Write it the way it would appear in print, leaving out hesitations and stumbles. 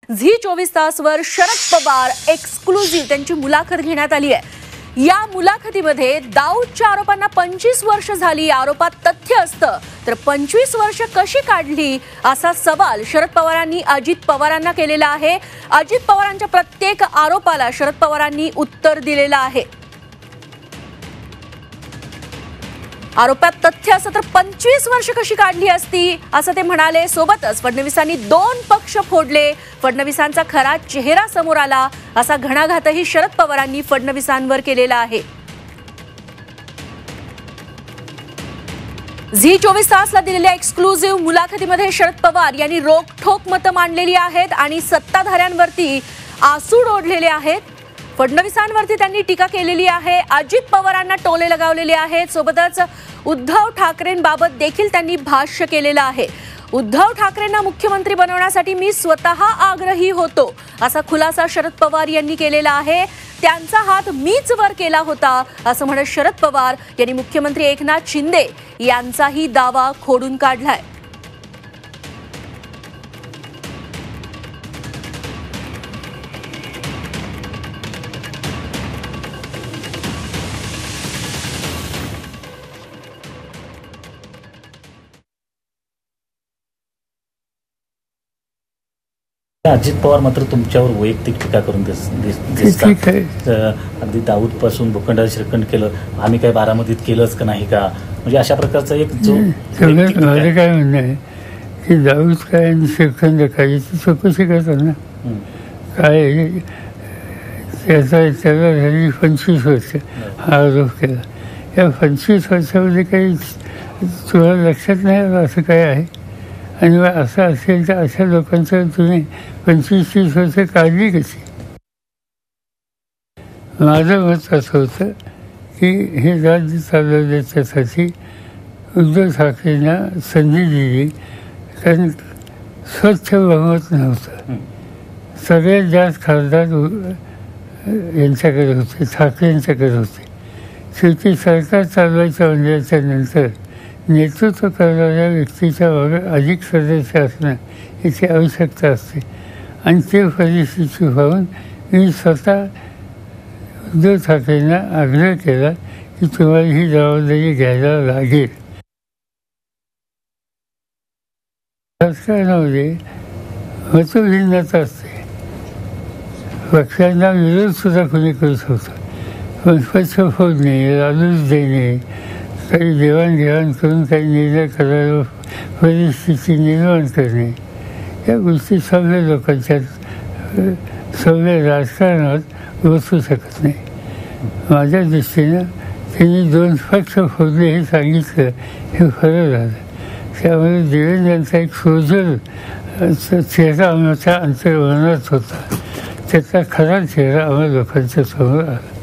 झी24 वर शरद पवार एक्सक्लुझिव्ह त्यांची मुलाखत घेण्यात आली आहे। या मुलाखतीमध्ये दाऊदच्या आरोपांना 25 वर्ष झाली, आरोपात तथ्य असतं तर 25 वर्ष कशी काढली असा सवाल शरद पवारांनी अजित पवारांना केलेला आहे। अजित पवारांच्या प्रत्येक आरोपाला शरद पवारांनी उत्तर दिलेलं आहे। आरोपात तथ्य असं तर 25 वर्ष कशी काढली असती असं ते म्हणाले। सोबतच फडणवीसांनी 2 पक्ष फोडले, फडणवीसांचा खरा चेहरा समोर आला असा घणाघातही शरद पवारांनी फडणवीसांवर केलेला आहे। झी24 तासला दिलेल्या एक्सक्लुझिव्ह मुलाखतीमध्ये शरद पवार यांनी रोखठोक मतं मांडलेली आहेत आणि सत्ताधाऱ्यांवरती आसूड ओढलेले आहेत। फडणवीसांवरती त्यांनी टीका केलेली आहे, अजित पवारांना टोले लगावलेले आहेत। सोबतच उद्धव ठाकरेंबाबत देखील त्यांनी भाष्य केलेलं आहे। उद्धव ठाकरेंना मुख्यमंत्री बनवण्यासाठी मी स्वतः आग्रही होतो असा खुलासा शरद पवार यांनी केलेला आहे। त्यांचा हात मीच वर केला होता असं म्हणत शरद पवार यांनी मुख्यमंत्री एकनाथ शिंदे यांचाही दावा खोडून काढलाय। अजित पवार मात्र तुमच्यावर वैयक्तिक टीका करून दिसतात। अगदी दाऊद पासून भूखंडात श्रीखंड केलं, आम्ही काय बारामतीत केलंच का नाही का, म्हणजे अशा प्रकारचा एक जो माझं काय म्हणणं आहे की दाऊद काय आणि श्रीखंड काय याची चौकशी करतात ना। काय त्याला झाली 25 वर्ष हा आरोप केला। या 25 वर्षामध्ये काही तुला लक्षात नाही आलं असं काय आहे? आणि असं असेल तर अशा लोकांचं तुम्ही 25-30 वर्ष काढली कशी? माझं मत असं होतं की हे राज्य चालवण्यासाठी उद्धव ठाकरेंना संधी दिली, कारण स्वच्छ बहुमत नव्हतं। सगळ्यात जास्त खासदार यांच्याकडे होते, ठाकरे यांच्याकडे होते। शेवटी सरकार चालवायचं म्हणल्याच्या नंतर नेतृत्व करणाऱ्या व्यक्तीच्या मागे अधिक सदस्य असणं याची आवश्यकता असते। आणि ते परिस्थिती पाहून मी स्वतः उद्धव ठाकरेंना आग्रह केला की तुम्हाला ही जबाबदारी घ्यायला लागेल। राजकारणामध्ये मतभिन्नता असते, पक्षांना विरोध सुद्धा कोणी करू शकतो, पण पक्ष फोडणे, लालूच देणे, काही देवाणघेवाण करून काही निर्णय करायला परिस्थिती निर्माण करणे, या गोष्टी सगळ्या लोकांच्या सगळ्या राजकारणात बसू शकत नाही। माझ्या दृष्टीनं त्यांनी 2 पक्ष फोडले हे सांगितलं, हे खरं झालं। त्यामुळे देवेंद्रांचा एक सोजल चेहरा आमच्या अंतर्मनात होता, त्याचा खरा चेहरा आम्हा लोकांच्या समोर आला।